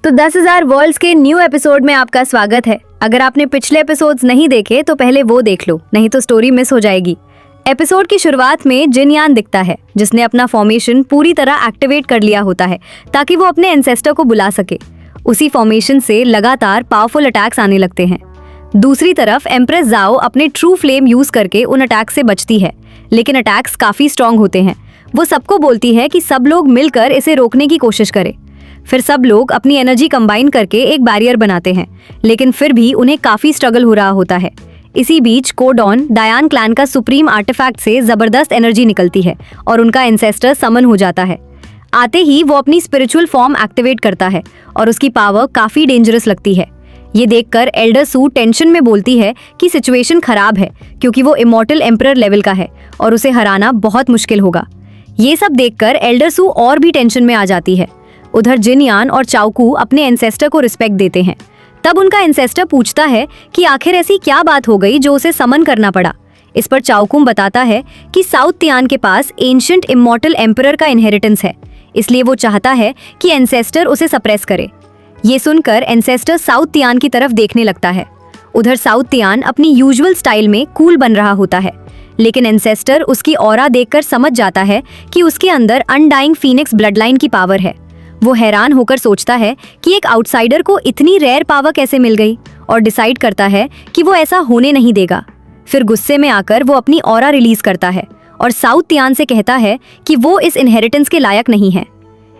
तो 10,000 वर्ल्ड्स के new episode में आपका स्वागत है। अगर आपने पिछले एपिसोड्स नहीं देखे तो पहले वो देख लो, नहीं तो स्टोरी मिस हो जाएगी। एपिसोड की शुरुआत में जिनयान दिखता है जिसने अपना फॉर्मेशन पूरी तरह एक्टिवेट कर लिया होता है ताकि वो अपने एंसेस्टर को बुला सके। उसी फॉर्मेशन से लगातार पावरफुल अटैक्स आने लगते हैं। दूसरी तरफ एम्प्रेस जाओ अपने ट्रू फ्लेम यूज करके उन अटैक से बचती है, लेकिन अटैक्स काफी स्ट्रॉन्ग होते हैं। वो सबको बोलती है कि सब लोग मिलकर इसे रोकने की कोशिश करें। फिर सब लोग अपनी एनर्जी कंबाइन करके एक बैरियर बनाते हैं, लेकिन फिर भी उन्हें काफी स्ट्रगल हो रहा होता है। इसी बीच कोडॉन डायन क्लैन का सुप्रीम आर्टिफैक्ट से जबरदस्त एनर्जी निकलती है और उनका एंसेस्टर समन हो जाता है। आते ही वो अपनी स्पिरिचुअल फॉर्म एक्टिवेट करता है और उसकी पावर काफी डेंजरस लगती है। ये देखकर एल्डर सू टेंशन में बोलती है कि सिचुएशन खराब है क्योंकि वो इमॉर्टल एम्परर लेवल का है और उसे हराना बहुत मुश्किल होगा। ये सब देखकर एल्डर सू और भी टेंशन में आ जाती है। उधर जिनयान और चाओकू अपने एंसेस्टर को रिस्पेक्ट देते हैं। तब उनका एंसेस्टर पूछता है कि आखिर ऐसी क्या बात हो गई जो उसे समन करना पड़ा। इस पर चाओकुम बताता है कि साउथ तियान के पास एंशिएंट इमॉर्टल एम्परर का इनहेरिटेंस है, इसलिए वो चाहता है कि एंसेस्टर उसे सप्रेस करे। ये सुनकर एंसेस्टर साउथ तियान की तरफ देखने लगता है। उधर साउथ तियान अपनी यूजुअल स्टाइल में कूल बन रहा होता है, लेकिन एंसेस्टर उसकी ऑरा देखकर समझ जाता है कि उसके अंदर अनडाइंग फीनिक्स ब्लडलाइन की पावर है। वो हैरान होकर सोचता है कि एक आउटसाइडर को इतनी रेयर पावर कैसे मिल गई और डिसाइड करता है कि वो ऐसा होने नहीं देगा। फिर गुस्से में आकर वो अपनी ऑरा रिलीज करता है और साउथ तियान से कहता है कि वो इस इनहेरिटेंस के लायक नहीं है।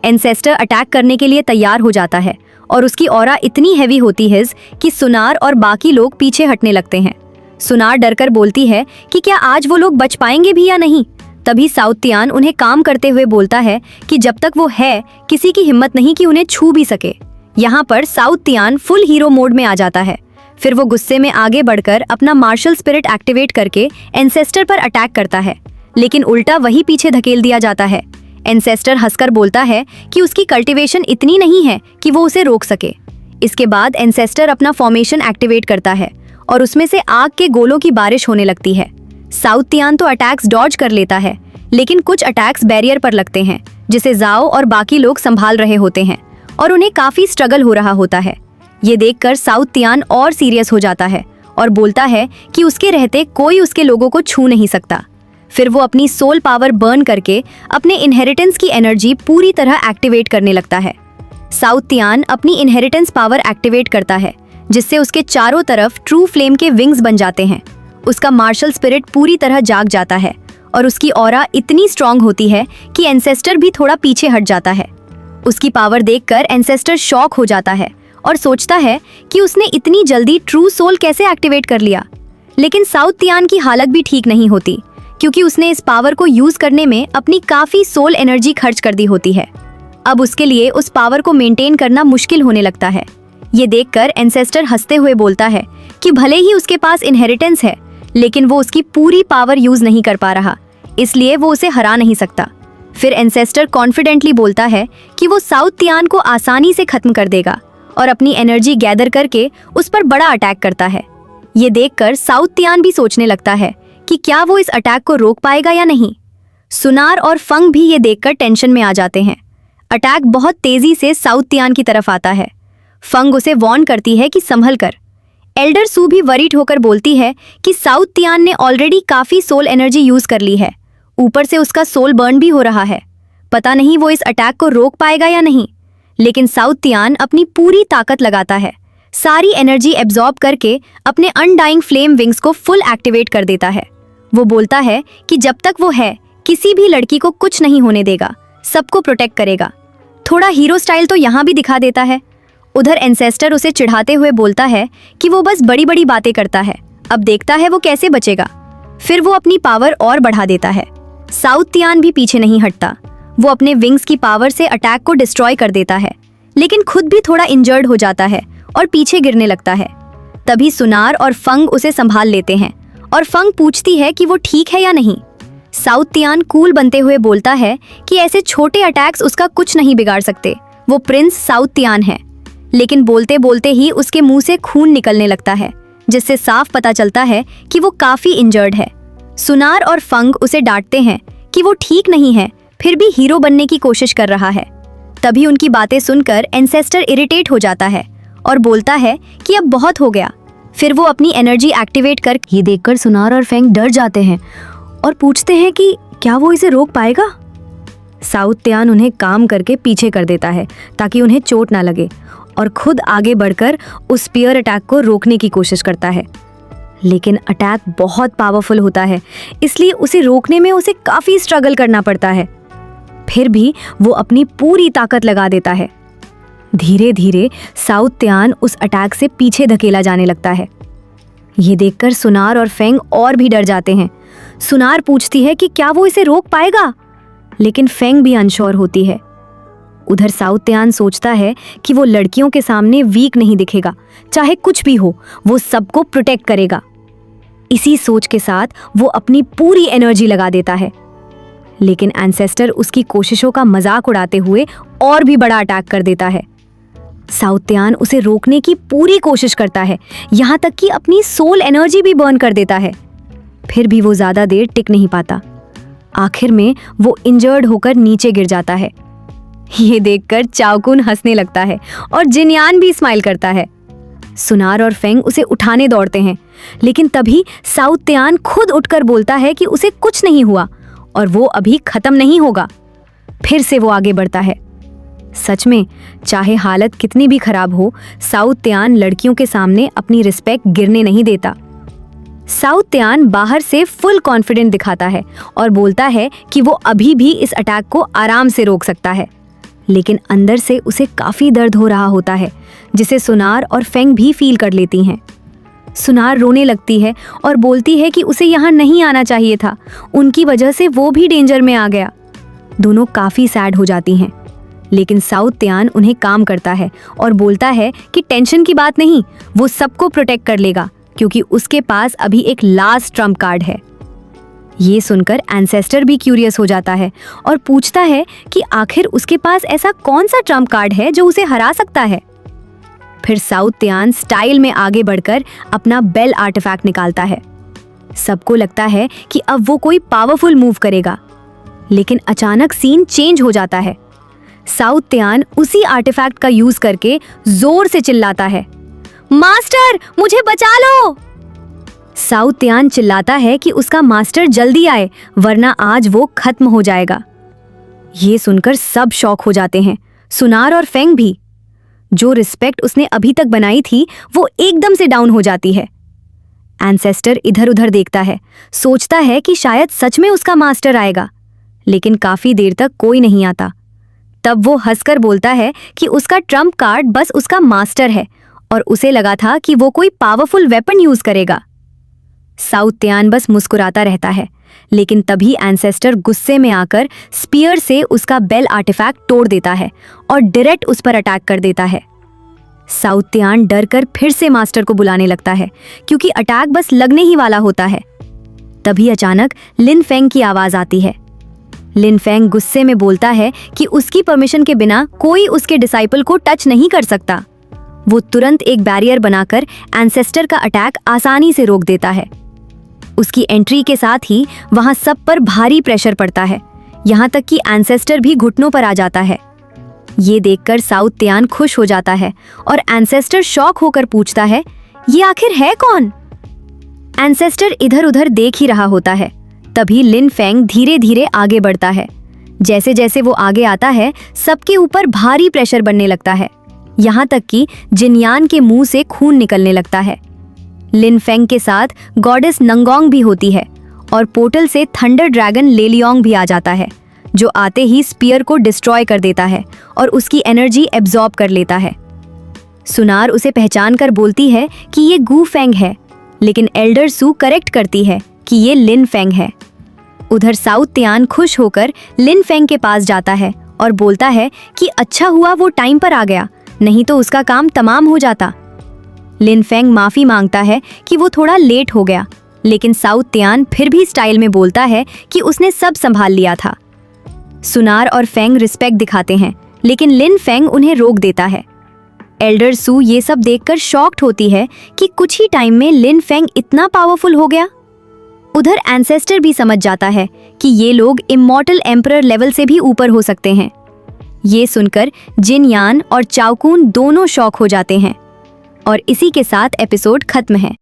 एंसेस्टर अटैक करने के लिए तैयार हो जाता है और उसकी ऑरा इतनी हैवी होती है कि सुनार और बाकी लोग पीछे हटने लगते हैं। सुनार डरकर बोलती है कि क्या आज वो लोग बच पाएंगे भी या नहीं। तभी साउथ तियान उन्हें काम करते हुए बोलता है कि जब तक वो है किसी की हिम्मत नहीं कि उन्हें छू भी सके। यहाँ पर south Tian full hero mode में आ जाता है। फिर वो गुस्से में आगे बढ़कर अपना मार्शल स्पिरिट एक्टिवेट करके एंसेस्टर पर अटैक करता है, लेकिन उल्टा वही पीछे धकेल दिया जाता है। एंसेस्टर हंसकर बोलता है कि उसकी कल्टिवेशन इतनी नहीं है कि वो उसे रोक सके। इसके बाद एंसेस्टर अपना फॉर्मेशन एक्टिवेट करता है और उसमें से आग के गोलों की बारिश होने लगती है। साउथ तियान तो अटैक्स डॉज कर लेता है, लेकिन कुछ अटैक्स बैरियर पर लगते हैं जिसे जाओ और बाकी लोग संभाल रहे होते हैं और उन्हें काफी स्ट्रगल हो रहा होता है। ये देखकर साउथ तियान और सीरियस हो जाता है और बोलता है कि उसके रहते कोई उसके लोगों को छू नहीं सकता। फिर वो अपनी सोल पावर बर्न करके अपने इनहेरिटेंस की एनर्जी पूरी तरह एक्टिवेट करने लगता है। साउथ तियान अपनी इनहेरिटेंस पावर एक्टिवेट करता है, जिससे उसके चारों तरफ ट्रू फ्लेम के विंग्स बन जाते हैं। उसका मार्शल स्पिरिट पूरी तरह जाग जाता है और उसकी ऑरा इतनी स्ट्रॉन्ग होती है कि एंसेस्टर भी थोड़ा पीछे हट जाता है। उसकी पावर देखकर एंसेस्टर शॉक हो जाता है और सोचता है कि उसने इतनी जल्दी ट्रू सोल कैसे एक्टिवेट कर लिया। लेकिन साउथ तियान की हालत भी ठीक नहीं होती क्योंकि उसने इस पावर को यूज करने में अपनी काफी सोल एनर्जी खर्च कर दी होती है। अब उसके लिए उस पावर को मेंटेन करना मुश्किल होने लगता है। ये देखकर एंसेस्टर हंसते हुए बोलता है कि भले ही उसके पास इनहेरिटेंस है, लेकिन वो उसकी पूरी पावर यूज नहीं कर पा रहा, इसलिए वो उसे हरा नहीं सकता। फिर एंसेस्टर कॉन्फिडेंटली बोलता है कि वो साउथ तियान को आसानी से खत्म कर देगा और अपनी एनर्जी गैदर करके उस पर बड़ा अटैक करता है। ये देखकर साउथ तियान भी सोचने लगता है कि क्या वो इस अटैक को रोक पाएगा या नहीं। सुनार और फंग भी ये देखकर टेंशन में आ जाते हैं। अटैक बहुत तेजी से साउथ तियान की तरफ आता है। फंग उसे वार्न करती है कि संभल कर। एल्डर सू भी वरीड होकर बोलती है कि साउथ तियान ने ऑलरेडी काफी सोल एनर्जी यूज कर ली है, ऊपर से उसका सोल बर्न भी हो रहा है। पता नहीं वो इस अटैक को रोक पाएगा या नहीं। लेकिन साउथ तियान अपनी पूरी ताकत लगाता है, सारी एनर्जी एब्जॉर्ब करके अपने अनडाइंग फ्लेम विंग्स को फुल एक्टिवेट कर देता है। वो बोलता है कि जब तक वो है किसी भी लड़की को कुछ नहीं होने देगा, सबको प्रोटेक्ट करेगा। थोड़ा हीरो स्टाइल तो यहाँ भी दिखा देता है। उधर एंसेस्टर उसे चिढ़ाते हुए बोलता है कि वो बस बड़ी बड़ी बातें करता है, अब देखता है वो कैसे बचेगा। फिर वो अपनी पावर और बढ़ा देता है। साउथ तियान भी पीछे नहीं हटता। वो अपने विंग्स की पावर से अटैक को डिस्ट्रॉय कर देता है, लेकिन खुद भी थोड़ा इंजर्ड हो जाता है और पीछे गिरने लगता है। तभी सुनार और फंग उसे संभाल लेते हैं और फंग पूछती है कि वो ठीक है या नहीं। साउथ तियान कूल बनते हुए बोलता है कि ऐसे छोटे अटैक्स उसका कुछ नहीं बिगाड़ सकते, वो प्रिंस साउथ तियान है। लेकिन बोलते बोलते ही उसके मुंह से खून निकलने लगता है, जिससे साफ पता चलता है कि वो काफी इंजर्ड है। सुनार और फंग उसे डांटते हैं कि वो ठीक नहीं है, फिर भी हीरो बनने की कोशिश कर रहा है। तभी उनकी बातें सुनकर एंसेस्टर इरिटेट हो जाता है और बोलता है कि अब बहुत हो गया। फिर वो अपनी एनर्जी एक्टिवेट कर ये देखकर सुनार और फेंग डर जाते हैं और पूछते हैं कि क्या वो इसे रोक पाएगा। साउथ त्यान उन्हें काम करके पीछे कर देता है ताकि उन्हें चोट ना लगे और खुद आगे बढ़कर उस स्पीयर अटैक को रोकने की कोशिश करता है। लेकिन अटैक बहुत पावरफुल होता है, इसलिए उसे रोकने में उसे काफी स्ट्रगल करना पड़ता है। फिर भी वो अपनी पूरी ताकत लगा देता है। धीरे धीरे साउथ त्यान उस अटैक से पीछे धकेला जाने लगता है। ये देखकर सुनार और फेंग और भी डर जाते हैं। सुनार पूछती है कि क्या वो इसे रोक पाएगा, लेकिन फेंग भी अनश्योर होती है। उधर साउथ त्यान सोचता है कि वो लड़कियों के सामने वीक नहीं दिखेगा, चाहे कुछ भी हो वो सबको प्रोटेक्ट करेगा। इसी सोच के साथ वो अपनी पूरी एनर्जी लगा देता है। लेकिन एंसेस्टर उसकी कोशिशों का मजाक उड़ाते हुए और भी बड़ा अटैक कर देता है। साउथ त्यान उसे रोकने की पूरी कोशिश करता है, यहाँ तक कि अपनी सोल एनर्जी भी बर्न कर देता है। फिर भी वो ज्यादा देर टिक नहीं पाता। आखिर में वो इंजर्ड होकर नीचे गिर जाता है। ये देखकर चाओकुन हंसने लगता है और जिनयान भी स्माइल करता है। सुनार और फेंग उसे उठाने दौड़ते हैं, लेकिन तभी साउथ त्यान खुद उठकर बोलता है कि उसे कुछ नहीं हुआ और वो अभी खत्म नहीं होगा। फिर से वो आगे बढ़ता है। सच में, चाहे हालत कितनी भी खराब हो, साउथ त्यान लड़कियों के सामने अपनी रिस्पेक्ट गिरने नहीं देता। साउथ त्यान बाहर से फुल कॉन्फिडेंट दिखाता है और बोलता है कि वो अभी भी इस अटैक को आराम से रोक सकता है, लेकिन अंदर से उसे काफी दर्द हो रहा होता है, जिसे सुनार और फेंग भी फील कर लेती हैं। सुनार रोने लगती है और बोलती है कि उसे यहाँ नहीं आना चाहिए था, उनकी वजह से वो भी डेंजर में आ गया। दोनों काफी सैड हो जाती हैं, लेकिन साउथ त्यान उन्हें काम करता है और बोलता है कि टेंशन की बात नहीं, वो सबको प्रोटेक्ट कर लेगा क्योंकि उसके पास अभी एक लास्ट ट्रम्प कार्ड है। ये सुनकर एंसेस्टर भी क्यूरियस हो जाता है और पूछता है कि आखिर उसके पास ऐसा कौन सा ट्रम्प कार्ड है जो उसे हरा सकता है। फिर साउथ त्यान स्टाइल में आगे बढ़कर अपना बेल आर्टिफैक्ट निकालता है। सबको लगता है कि अब वो कोई पावरफुल मूव करेगा, लेकिन अचानक सीन चेंज हो जाता है। साउथ त्यान उसी आर्टिफैक्ट का यूज करके जोर से चिल्लाता है, मास्टर मुझे बचा लो। साउथ त्यान चिल्लाता है कि उसका मास्टर जल्दी आए, वरना आज वो खत्म हो जाएगा। ये सुनकर सब शॉक हो जाते हैं, सुनार और फेंग भी। जो रिस्पेक्ट उसने अभी तक बनाई थी वो एकदम से डाउन हो जाती है। एंसेस्टर इधर उधर देखता है, सोचता है कि शायद सच में उसका मास्टर आएगा, लेकिन काफी देर तक कोई नहीं आता। तब वो हंसकर बोलता है कि उसका ट्रम्प कार्ड बस उसका मास्टर है और उसे लगा था कि वो कोई पावरफुल वेपन यूज करेगा। साउथ त्यान बस मुस्कुराता रहता है, लेकिन तभी एंसेस्टर गुस्से में आकर स्पीयर से उसका बेल आर्टिफैक्ट तोड़ देता है और डायरेक्ट उस पर अटैक कर देता है। साउथ त्यान डर कर फिर से मास्टर को बुलाने लगता है, क्योंकि अटैक बस लगने ही वाला होता है। तभी अचानक लिन फेंग की आवाज आती है। लिन फेंग गुस्से में बोलता है कि उसकी परमिशन के बिना कोई उसके डिसाइपल को टच नहीं कर सकता। वो तुरंत एक बैरियर बनाकर एंसेस्टर का अटैक आसानी से रोक देता है। उसकी एंट्री के साथ ही वहां सब पर भारी प्रेशर पड़ता है, यहाँ तक कि एंसेस्टर भी घुटनों पर आ जाता है। ये देखकर साउथ त्यान खुश हो जाता है और एंसेस्टर शॉक होकर पूछता है, ये आखिर है कौन? एंसेस्टर इधर उधर देख ही रहा होता है। तभी लिन फेंग धीरे धीरे आगे बढ़ता है। जैसे जैसे वो आगे आता है, सबके ऊपर भारी प्रेशर बनने लगता है, यहाँ तक कि जिनयान के मुंह से खून निकलने लगता है। लिन फेंग के साथ गॉडेस नंगोंग भी होती है और पोर्टल से थंडर ड्रैगन लेलियोंग भी आ जाता है, जो आते ही स्पीयर को डिस्ट्रॉय कर देता है और उसकी एनर्जी एब्जॉर्ब कर लेता है। सुनार उसे पहचान कर बोलती है कि ये गू फेंग है, लेकिन एल्डर सू करेक्ट करती है कि ये लिन फेंग है। उधर साउथ त्यान खुश होकर लिन फेंग के पास जाता है और बोलता है कि अच्छा हुआ वो टाइम पर आ गया, नहीं तो उसका काम तमाम हो जाता। लिन फेंग माफी मांगता है कि वो थोड़ा लेट हो गया, लेकिन साउथ त्यान फिर भी स्टाइल में बोलता है कि उसने सब संभाल लिया था। सुनार और फेंग रिस्पेक्ट दिखाते हैं, लेकिन लिन फेंग उन्हें रोक देता है। एल्डर सू ये सब देखकर शॉक्ड होती है कि कुछ ही टाइम में लिन फेंग इतना पावरफुल हो गया। उधर एंसेस्टर भी समझ जाता है कि ये लोग इमॉर्टल एम्परर लेवल से भी ऊपर हो सकते हैं। ये सुनकर जिन यान और चाओकुन दोनों शॉक हो जाते हैं और इसी के साथ एपिसोड खत्म है।